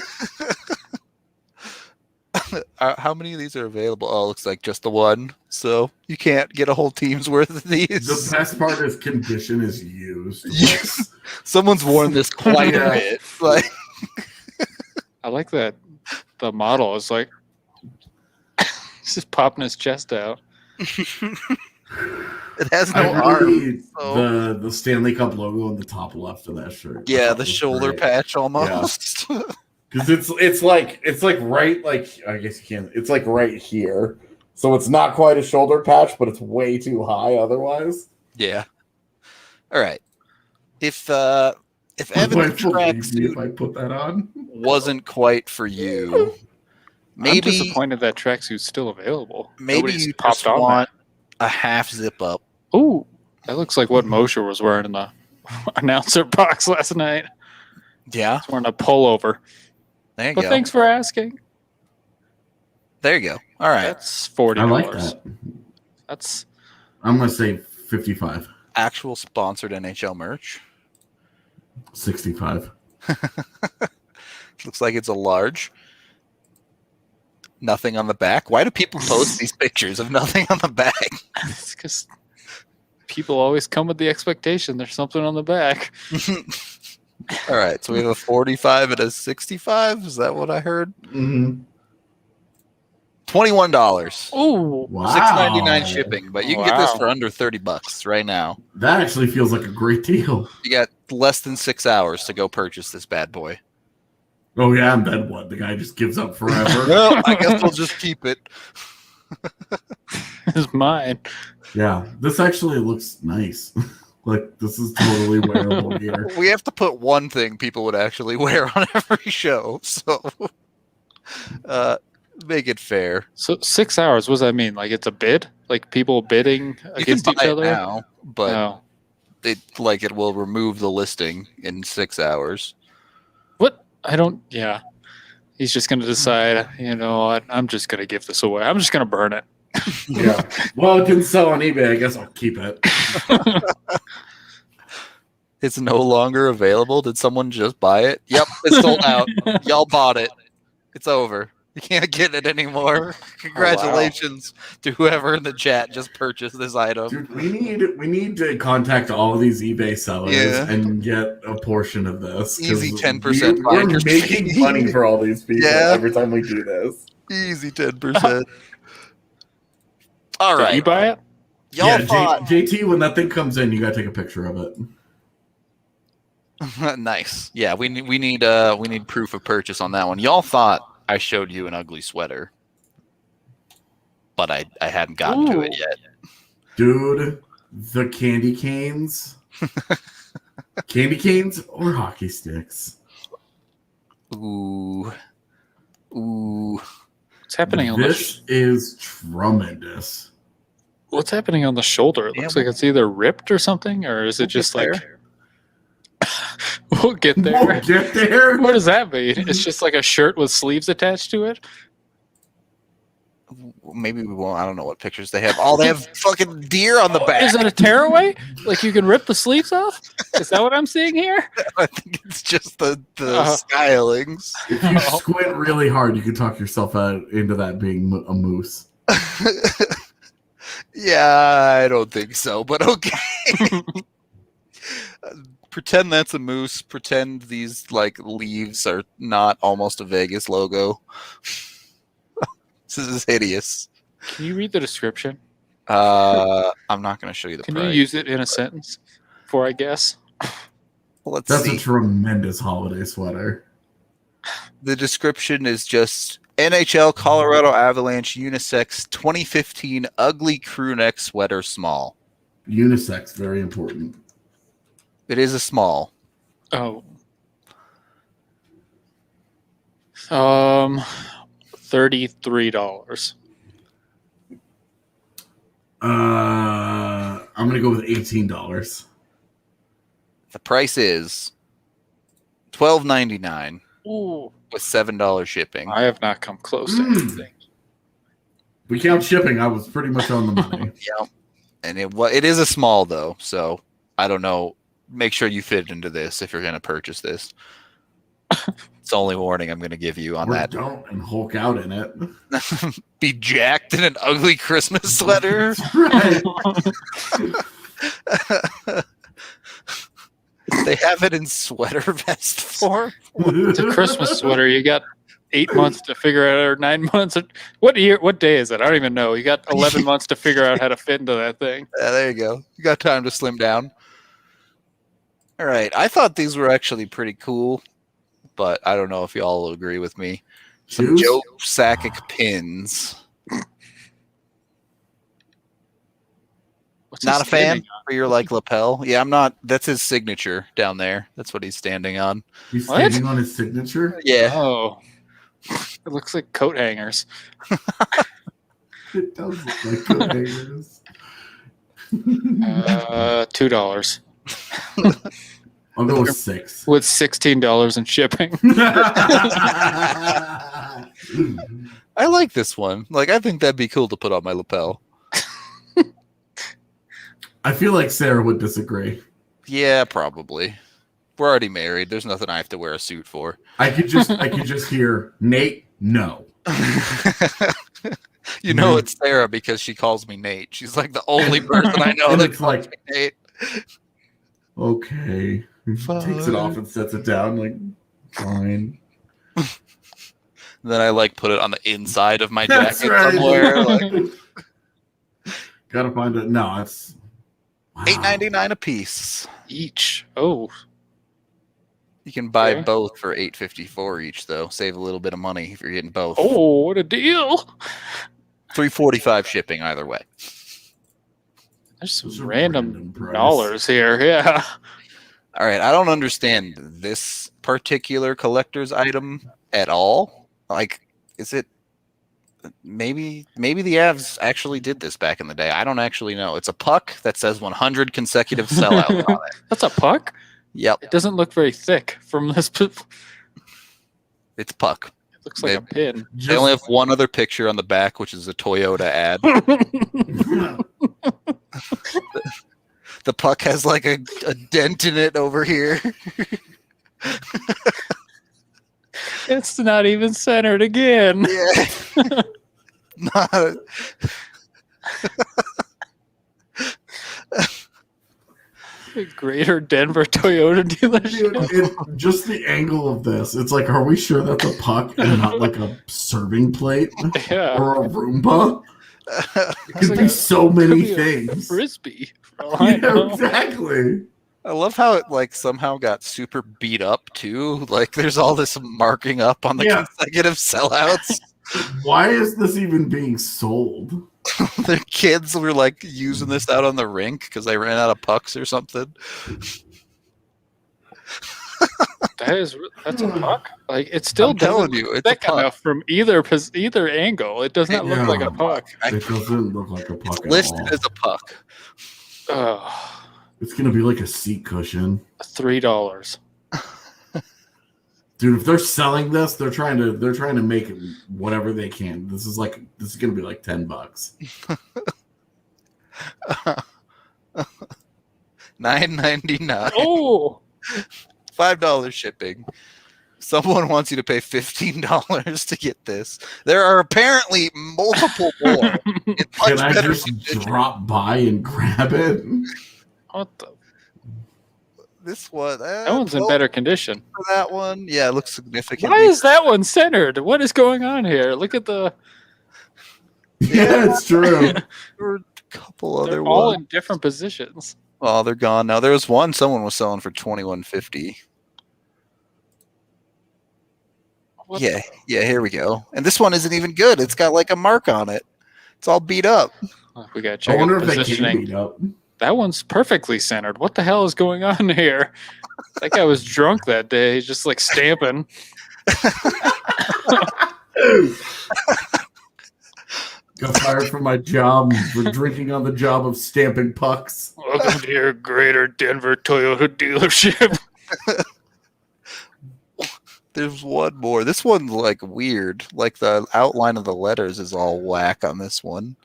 How many of these are available? Oh, it looks like just the one. So you can't get a whole team's worth of The these. best part is condition is used. Yes. Someone's worn this quite a bit. Like, I like that. The model is like he's just popping his chest out. it has no I arm. really, so- the Stanley Cup logo on the top left of that shirt. I Yeah, thought the was shoulder great. patch almost. Because it's like right, like, I guess you can't. It's like right here, so it's not quite a shoulder patch, but it's way too high otherwise. Yeah. All right. If Evan's If tracksuit I put that on, wasn't quite for you, I'm maybe disappointed that tracksuit's still available. maybe Nobody's you popped just on want a half zip up. that. Ooh, that looks like what Mosher was wearing in the announcer box last night. Yeah. He's wearing a pullover. There you But go. thanks for asking. There you go. All right. That's $40. I like that. That's I'm gonna say 55, Actual sponsored NHL merch. 65. Looks like it's a large. Nothing on the back. Why do people post these pictures of nothing on the back? it's because people always come with the expectation there's something on the back. All right. So we have a 45 and a 65. Is that what I heard? Mm-hmm. $21. Ooh, Wow, $6.99 shipping, but you can get this Wow. for under $30 right now. That actually feels like a great deal. You got less than 6 hours to go purchase this bad boy. Oh yeah, and then what? The guy just gives up forever. Well, I guess we'll just keep it. it's mine. Yeah, this actually looks nice. Like, this is totally wearable gear. We have to put one thing people would actually wear on every show, so make it fair. So 6 hours, what does that mean? Like it's a bid? Like people bidding You can against buy each it other? now, but No. it will remove the listing in 6 hours. What? I don't. Yeah. He's just going to decide, you know what? I'm just going to give this away. I'm just going to burn it. Yeah. Well, it didn't sell on eBay. I guess I'll keep it. It's no longer available. Did someone just buy it? Yep, it's sold out. Y'all bought it. It's over. You can't get it anymore. Congratulations to whoever in the chat just purchased this item. Dude, we need to contact all of these eBay sellers and get a portion of this. Easy 10% We're finder's making fee. money for all these people every time we do this. Easy 10%. All right. Did you buy it? Y'all thought JT, when that thing comes in, you gotta take a picture of it. nice. Yeah, we need proof of purchase on that one. Y'all thought I showed you an ugly sweater, but I hadn't gotten to it yet. Dude, the candy canes. Candy canes or hockey sticks? Ooh. What's happening on this is tremendous. What's happening on the shoulder? It looks like it's either ripped or something, or is it just like we'll get there. We'll get there. What does that mean? It's just like a shirt with sleeves attached to it? Maybe we won't. I don't know what pictures they have. Oh, they have fucking deer on the back. Is it a tearaway? Like you can rip the sleeves off? Is that what I'm seeing here? I think it's just the stylings. If you squint really hard, you can talk yourself into that being a moose. Yeah, I don't think so, but okay. Pretend that's a moose. Pretend these like leaves are not almost a Vegas logo. This is hideous. Can you read the description? I'm not going to show you the Can price. you use it in a sentence before I guess? Let's That's see. a tremendous holiday sweater. The description is just NHL Colorado Avalanche unisex 2015 ugly crew neck sweater small. Unisex, very important. It is a small. Oh. $33. I'm gonna go with $18. The price is $12.99 Ooh. with $7 shipping. I have not come close to anything. We count shipping. I was pretty much on the money. Yeah, and it is a small though, so I don't know. Make sure you fit into this if you're going to purchase this. It's the only warning I'm going to give you on Or that. don't and Hulk out in it. Be jacked in an ugly Christmas sweater. Right. They have it in sweater vest form. It's a Christmas sweater. You got 8 months to figure out, or 9 months. What day is it? I don't even know. You got 11 months to figure out how to fit into that thing. Yeah, there you go. You got time to slim down. All right. I thought these were actually pretty cool, but I don't know if y'all will agree with me. Some Juice? Joe Sakic pins. What's he Not a fan standing for your like lapel. Yeah, I'm not. That's his signature down there. That's what he's standing on. He's What? standing on his signature. Yeah. on? Oh. It looks like coat hangers. It does look like coat hangers. $2 I'll go with 6. with $16 in shipping. I like this one. Like, I think that'd be cool to put on my lapel. I feel like Sarah would disagree. Yeah, probably. We're already married. There's nothing I have to wear a suit for. I could just hear Nate. No. You know it's Sarah because she calls me Nate. She's like the only person I know And that it's calls like- me Nate. Okay. Takes it off and sets it down. Like, fine. Then I like put it on the inside of my That's jacket right. somewhere. Like, Gotta find it. No, it's wow. $8.99 a piece. Each. Oh. You can buy Okay. both for $8.54 each, though. Save a little bit of money if you're getting both. Oh, what a deal. $3.45 shipping either way. There's some Those are random random price. dollars here. Yeah. All right, I don't understand this particular collector's item at all. Like, is it maybe the Avs actually did this back in the day? I don't actually know. It's a puck that says 100 consecutive sellouts on it. That's a puck? Yep, It doesn't look very thick from this. It it's puck. looks like a pin. They only have one other picture on the back, which is a Toyota ad. The puck has like a dent in it over here. It's not even centered again. Yeah. Not. Greater Denver Toyota dealership. Dude, just the angle of this. It's like, are we sure that's a puck and not like a serving plate Yeah. or a Roomba? It could like be so many be things. Frisbee. For all I know. Exactly. I love how it like somehow got super beat up too. Like there's all this marking up on the consecutive sellouts. Why is this even being sold? Their kids were like using this out on the rink because they ran out of pucks or something. That's a puck. Like it still I'm telling you, it's thick a puck. enough from either angle. It does not look like a puck. It doesn't look like a puck at Listed all. as a puck. It's gonna be like a seat cushion. $3. Dude, if they're selling this, they're trying to make whatever they can. This is gonna be like $10. $9.99. Oh, $5 shipping. Someone wants you to pay $15 to get this. There are apparently multiple more. Can I just drop by and grab it? what the? This one. That one's in better condition. For that one, yeah, it looks significant. Why is that one centered? What is going on here? Look at the. Yeah, it's true. There were a couple other They're all ones. in different positions. Oh, they're gone now. There was one someone was selling for $21.50. Yeah, here we go. And this one isn't even good. It's got like a mark on it. It's all beat up. We gotta I check wonder out if they can positioning. beat up. That one's perfectly centered. What the hell is going on here? That guy was drunk that day. He's just like stamping. Got fired from my job for drinking on the job of stamping pucks. Welcome to your Greater Denver Toyota dealership. There's one more. This one's like weird. Like the outline of the letters is all whack on this one.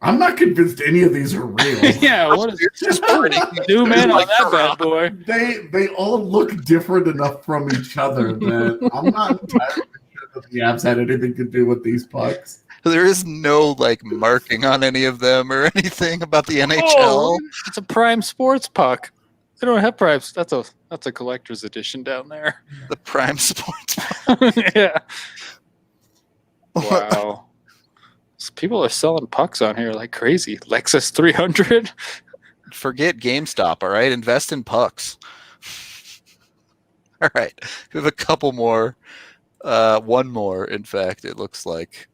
I'm not convinced any of these are real. Yeah, what is Just pretty. zoom in on that bad boy? They all look different enough from each other that I'm not entirely sure that the apps had anything to do with these pucks. There is no like marking on any of them or anything about the NHL. Oh, it's a Prime Sports puck. They don't have Primes. That's a collector's edition down there. The Prime Sports. Yeah. Wow. So people are selling pucks on here like crazy. Lexus 300. Forget GameStop, all right? Invest in pucks. All right. We have a couple more. One more, in fact, it looks like.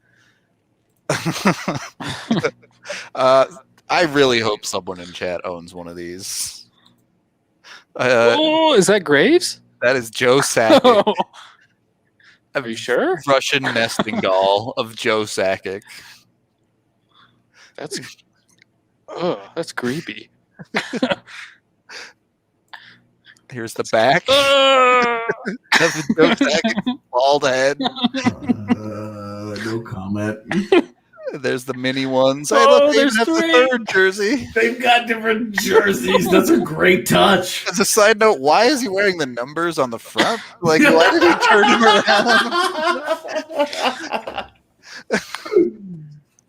I really hope someone in chat owns one of these. Oh, is that Graves? That is Joe Sakic. Oh. Are you sure? Russian nesting doll of Joe Sakic. That's creepy. Here's the back. That's the Joe Sakic bald head. No comment. There's the mini ones. Oh, I love they even there's have the three. third jersey. They've got different jerseys. That's a great touch. As a side note, why is he wearing the numbers on the front? Like, why did he turn him around?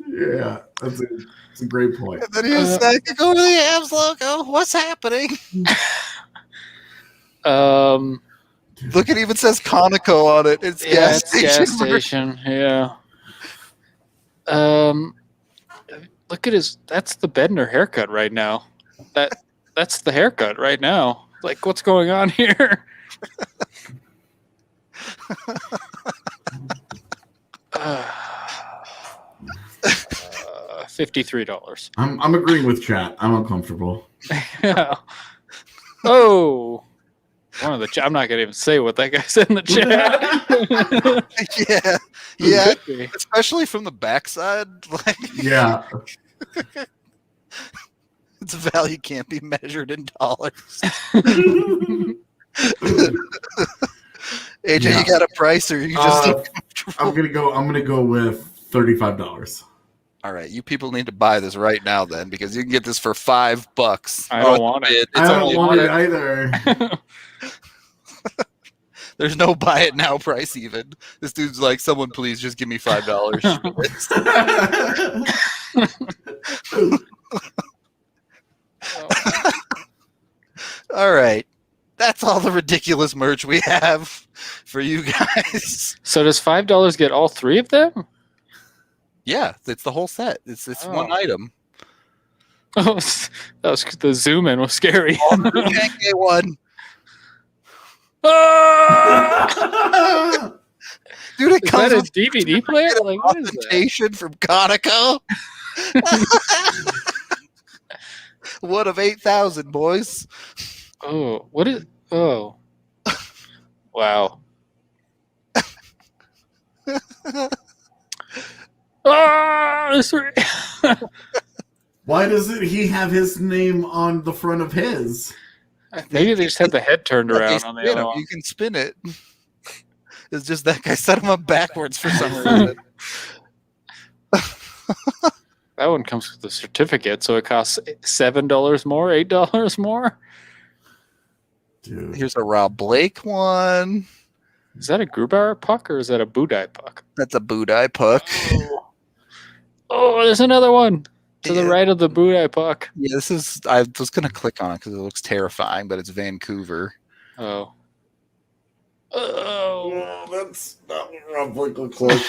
Yeah, that's a great point. And then he was like, go to the Avs logo. What's happening? Look, it even says Conoco on it. It's gas station. Gas station. Yeah. Look at that's the Bednar haircut right now. That's the haircut right now. Like, what's going on here? $53. I'm agreeing with chat. I'm uncomfortable. Yeah. Oh. I'm not gonna even say what that guy said in the chat. Yeah. Especially from the backside. Like, yeah. Its value can't be measured in dollars. AJ, you got a price, or you just? I'm gonna go with $35. All right, you people need to buy this right now, then, because you can get this for $5. I don't want it. I don't want it either. There's no buy it now price even. This dude's like, someone please just give me $5 for this. All right. That's all the ridiculous merch we have for you guys. So does $5 get all three of them? Yeah, it's the whole set. It's one item. Oh, that was the zoom in was scary. K one. Dude, it Is comes that a with DVD player? Like, what is that? authentication from Conoco. One of 8,000, boys. Oh, what is? Oh, wow. Sorry. Why doesn't he have his name on the front of his? Maybe they just had the head turned They around on the spin other 'em. one. You can spin it. It's just that guy set him up backwards for some reason. That one comes with a certificate, so it costs $7 more, $8 more. Dude. Here's a Rob Blake one. Is that a Grubauer puck or is that a Budai puck? That's a Budai puck. Oh, there's another one to the Yeah. right of the Budai puck. Yeah, this is. I was gonna click on it because it looks terrifying, but it's Vancouver. Oh. Oh, that's not what Rob Blake looks like.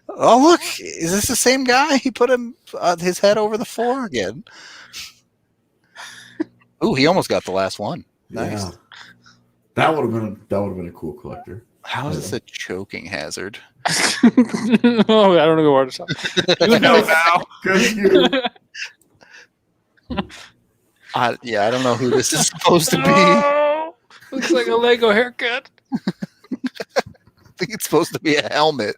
Oh, look! Is this the same guy? He put his head over the floor again. Ooh, he almost got the last one. Nice. Yeah. That would have been a cool collector. How is this a choking hazard? Oh, I don't know where to start. You know now. Yeah, I don't know who this is supposed to be. Oh, looks like a Lego haircut. I think it's supposed to be a helmet.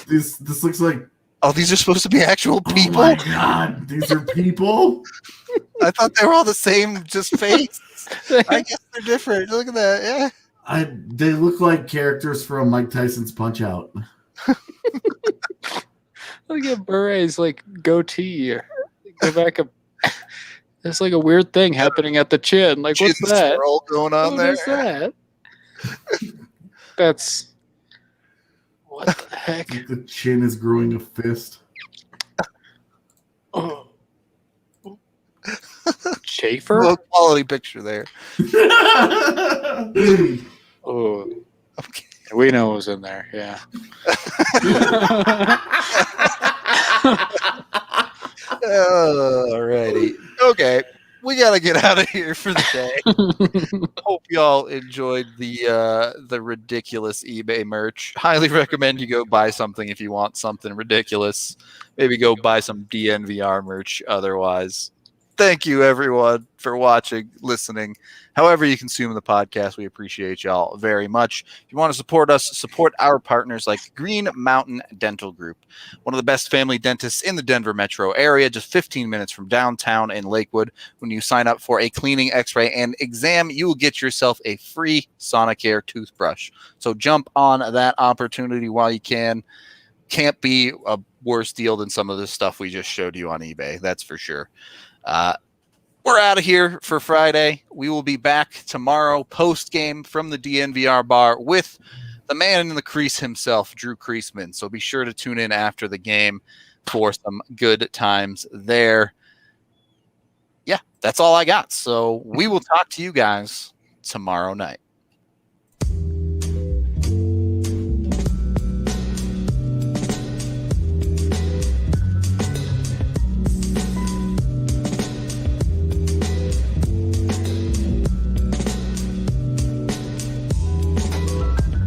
This looks like. Oh, these are supposed to be actual people? Oh my god, these are people? I thought they were all the same, just face. I guess they're different. Look at that. Yeah. They look like characters from Mike Tyson's Punch Out. Look at Bure's like goatee. Go back up. There's like a weird thing happening at the chin. Like, what's Chin that? swirl going on What there. is that? That's what the heck? The chin is growing a fist. Oh. Schaefer? Low quality picture there. Oh, Okay. we know what was in there. Yeah. Alrighty. Okay. We gotta get out of here for the day. Hope y'all enjoyed the ridiculous eBay merch. Highly recommend you go buy something if you want something ridiculous. Maybe go buy some DNVR merch otherwise. Thank you everyone for watching, listening. However you consume the podcast, we appreciate y'all very much. If you want to support us, support our partners like Green Mountain Dental Group, one of the best family dentists in the Denver metro area, just 15 minutes from downtown in Lakewood. When you sign up for a cleaning, x-ray, and exam, you will get yourself a free Sonicare toothbrush. So jump on that opportunity while you can. Can't be a worse deal than some of the stuff we just showed you on eBay. That's for sure. We're out of here for Friday. We will be back tomorrow post-game from the DNVR bar with the man in the crease himself, Drew Creasman. So be sure to tune in after the game for some good times there. Yeah, that's all I got. So we will talk to you guys tomorrow night.